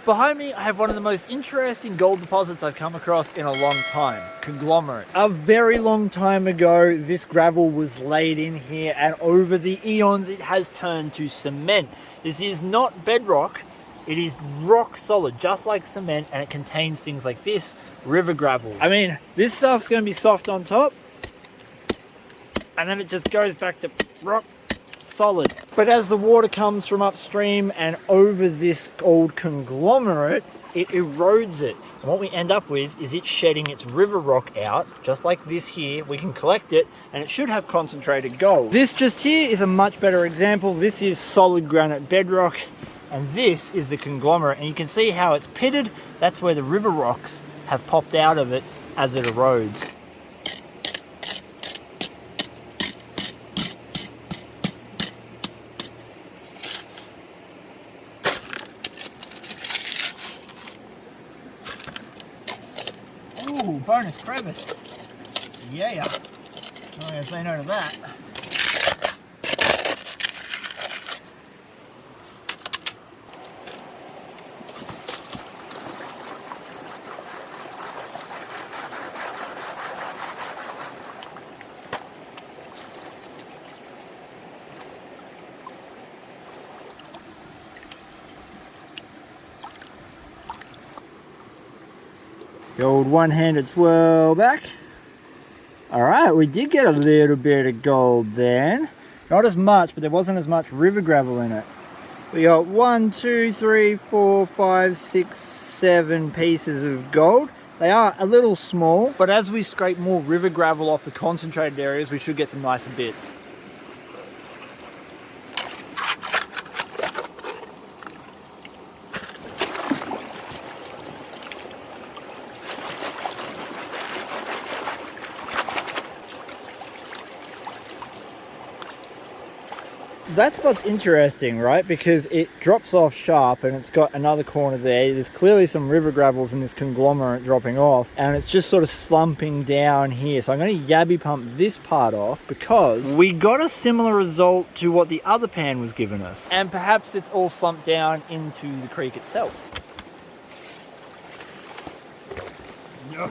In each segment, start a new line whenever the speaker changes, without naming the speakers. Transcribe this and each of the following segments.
Behind me, I have one of the most interesting gold deposits I've come across in a long time, conglomerate. A very long time ago, this gravel was laid in here, and over the eons, it has turned to cement. This is not bedrock, it is rock solid, just like cement, and it contains things like this, river gravels. I mean, this stuff's gonna be soft on top, and then it just goes back to rock solid. But as the water comes from upstream and over this old conglomerate, it erodes it. And what we end up with is it shedding its river rock out, just like this here. We can collect it and it should have concentrated gold. This just here is a much better example. This is solid granite bedrock and this is the conglomerate. And you can see how it's pitted. That's where the river rocks have popped out of it as it erodes. Ooh, bonus crevice. Yeah. I'm gonna say no to that. The old one-handed swirl back. Alright, we did get a little bit of gold then. Not as much, but there wasn't as much river gravel in it. We got 1, 2, 3, 4, 5, 6, 7 pieces of gold. They are a little small, but as we scrape more river gravel off the concentrated areas, we should get some nicer bits. That's what's interesting, right? Because it drops off sharp and it's got another corner there. There's clearly some river gravels in this conglomerate dropping off and it's just sort of slumping down here. So I'm going to yabby pump this part off because we got a similar result to what the other pan was giving us. And perhaps it's all slumped down into the creek itself. No.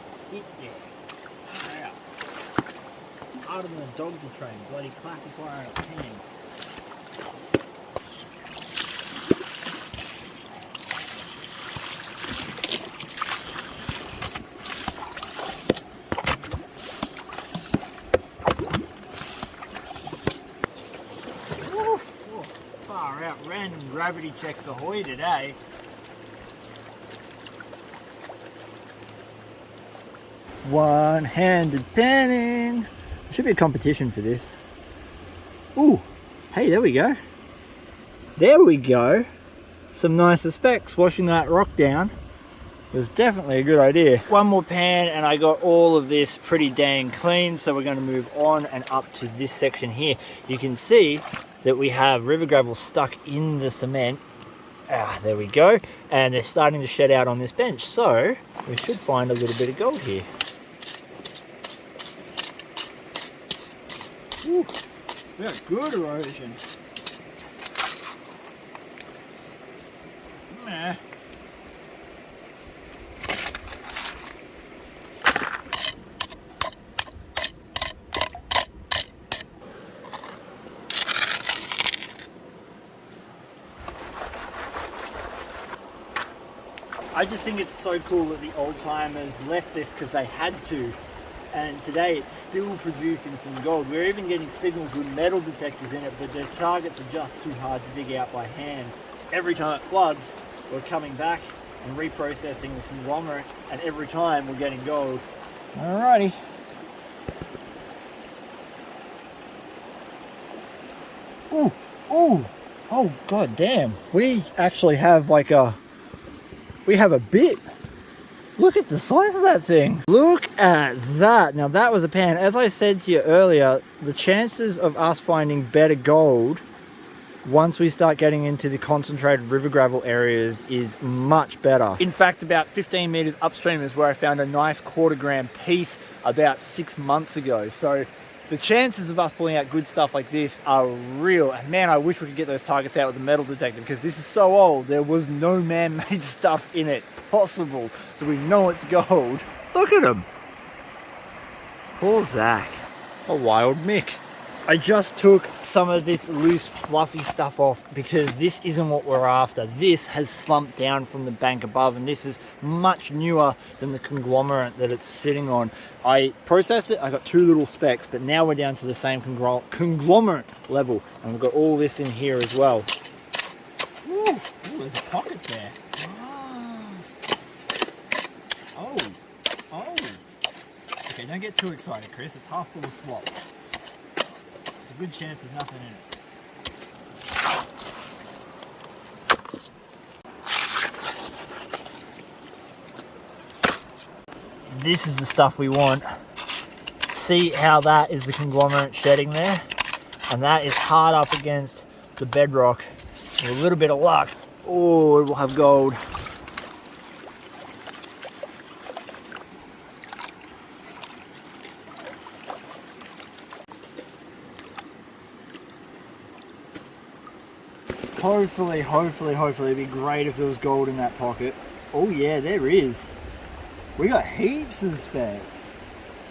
Just sit there. Harder than a dog to train, bloody classifier in a pan. Oh, far out, random gravity checks ahoy today. One-handed panning. Should be a competition for this. Ooh, hey, there we go. There we go. Some nicer specks washing that rock down. Was definitely a good idea. One more pan and I got all of this pretty dang clean, so we're going to move on and up to this section here. You can see that we have river gravel stuck in the cement. There we go. And they're starting to shed out on this bench, so we should find a little bit of gold here. Ooh, we got good erosion. Nah. I just think it's so cool that the old timers left this because they had to. And today it's still producing some gold. We're even getting signals with metal detectors in it, but the targets are just too hard to dig out by hand. Every time it floods, we're coming back and reprocessing the conglomerate, and every time we're getting gold. Alrighty. Ooh, oh god damn. We actually have like a bit. Look at the size of that thing. Look at that. Now that was a pan. As I said to you earlier, the chances of us finding better gold once we start getting into the concentrated river gravel areas is much better. In fact, about 15 meters upstream is where I found a nice 1/4 gram piece about 6 months ago. So The chances of us pulling out good stuff like this are real. And man, I wish we could get those targets out with the metal detector, because this is so old. There was no man-made stuff in it possible. So we know it's gold. Look at him. Poor Zach. A wild Mick. I just took some of this loose fluffy stuff off because this isn't what we're after. This has slumped down from the bank above, and this is much newer than the conglomerate that it's sitting on. I processed it, I got 2 little specks, but now we're down to the same conglomerate level, and we've got all this in here as well. Ooh, there's a pocket there. Oh. Okay, don't get too excited, Chris. It's half full of slop. There's a good chance there's nothing in it. This is the stuff we want. See how that is the conglomerate shedding there? And that is hard up against the bedrock. With a little bit of luck, oh, it will have gold. Hopefully, it'd be great if there was gold in that pocket. Oh yeah, there is. We got heaps of specks.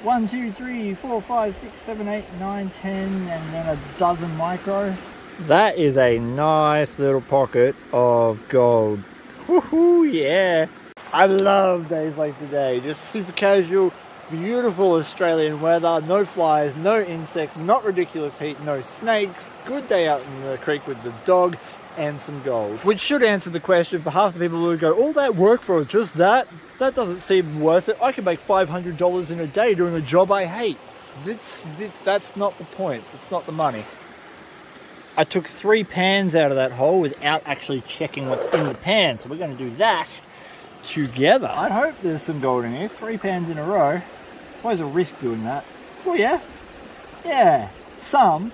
1, 2, 3, 4, 5, 6, 7, 8, 9, 10, and then a dozen micro. That is a nice little pocket of gold. Woohoo, yeah. I love days like today. Just super casual, beautiful Australian weather. No flies, no insects, not ridiculous heat, no snakes. Good day out in the creek with the dog. And some gold, which should answer the question for half the people who go, all that work for just that doesn't seem worth it. I can make $500 in a day doing a job I hate. That's not the point. It's not the money. I took 3 pans out of that hole without actually checking what's in the pan, so we're going to do that together. I'd hope there's some gold in here. 3 pans in a row. Why is a risk doing that? Oh yeah, some.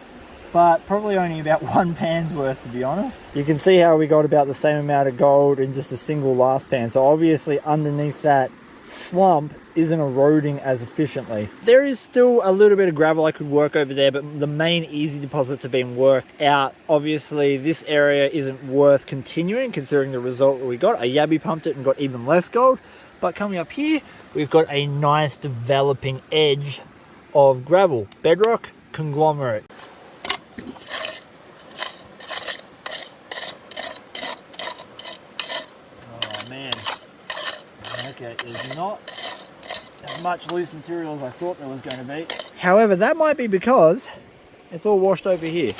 But probably only about 1 pan's worth, to be honest. You can see how we got about the same amount of gold in just a single last pan. So obviously underneath that slump isn't eroding as efficiently. There is still a little bit of gravel I could work over there, but the main easy deposits have been worked out. Obviously this area isn't worth continuing considering the result that we got. I yabby pumped it and got even less gold. But coming up here, we've got a nice developing edge of gravel. Bedrock, conglomerate. Okay, there's not as much loose material as I thought there was going to be. However, that might be because it's all washed over here.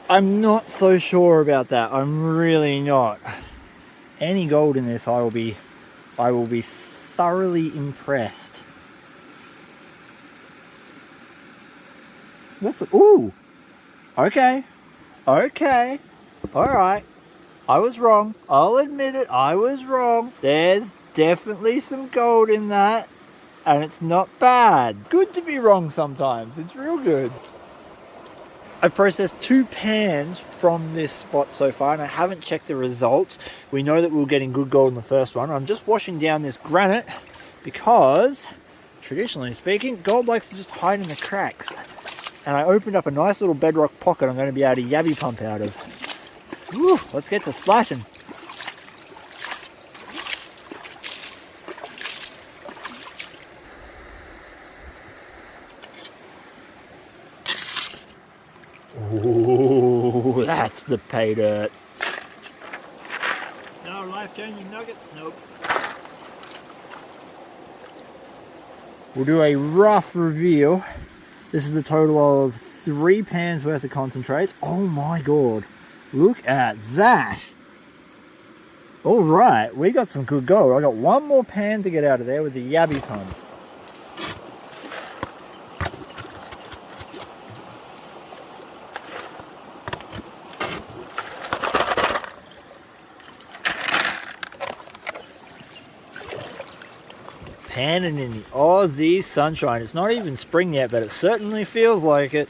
I'm not so sure about that. I'm really not. Any gold in this, I will be thoroughly impressed. Ooh, okay, all right, I was wrong, I'll admit it, I was wrong. There's definitely some gold in that, and it's not bad. Good to be wrong sometimes, it's real good. I've processed 2 pans from this spot so far, and I haven't checked the results. We know that we were getting good gold in the first one. I'm just washing down this granite because, traditionally speaking, gold likes to just hide in the cracks. And I opened up a nice little bedrock pocket I'm going to be able to yabby pump out of. Whew, let's get to splashing. Ooh, that's the pay dirt. No life-changing nuggets? Nope. We'll do a rough reveal. This is the total of 3 pans worth of concentrates. Oh my god. Look at that. Alright, we got some good gold. I got 1 more pan to get out of there with the yabby pump. Panning in the Aussie sunshine. It's not even spring yet, but it certainly feels like it.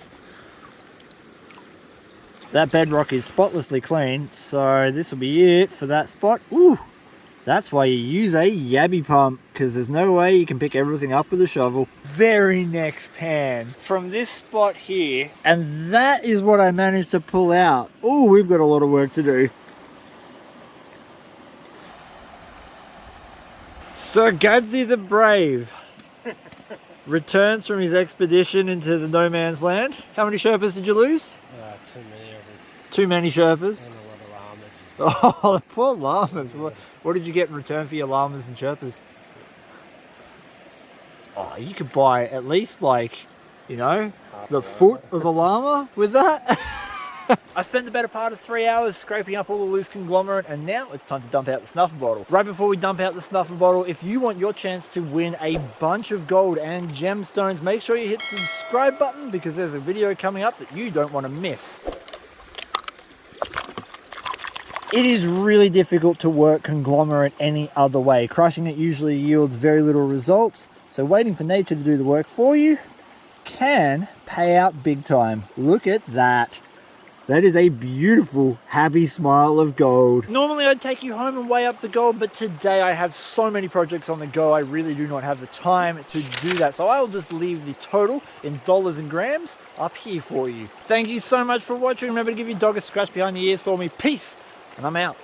That bedrock is spotlessly clean, so this will be it for that spot. Ooh, that's why you use a yabby pump, because there's no way you can pick everything up with a shovel. Very next pan, from this spot here, and that is what I managed to pull out. Ooh, we've got a lot of work to do. Sir Gadsy the Brave returns from his expedition into the no man's land. How many Sherpas did you lose?
Too many of them.
Too many Sherpas?
And a lot of llamas.
Oh, the poor llamas. What did you get in return for your llamas and Sherpas? Oh, you could buy at least, like, you know, the foot of a llama with that. I spent the better part of 3 hours scraping up all the loose conglomerate, and now it's time to dump out the snuffer bottle. Right before we dump out the snuffer bottle, if you want your chance to win a bunch of gold and gemstones, make sure you hit the subscribe button, because there's a video coming up that you don't want to miss. It is really difficult to work conglomerate any other way. Crushing it usually yields very little results, so waiting for nature to do the work for you can pay out big time. Look at that. That is a beautiful, happy smile of gold. Normally I'd take you home and weigh up the gold, but today I have so many projects on the go, I really do not have the time to do that. So I'll just leave the total in dollars and grams up here for you. Thank you so much for watching. Remember to give your dog a scratch behind the ears for me. Peace, and I'm out.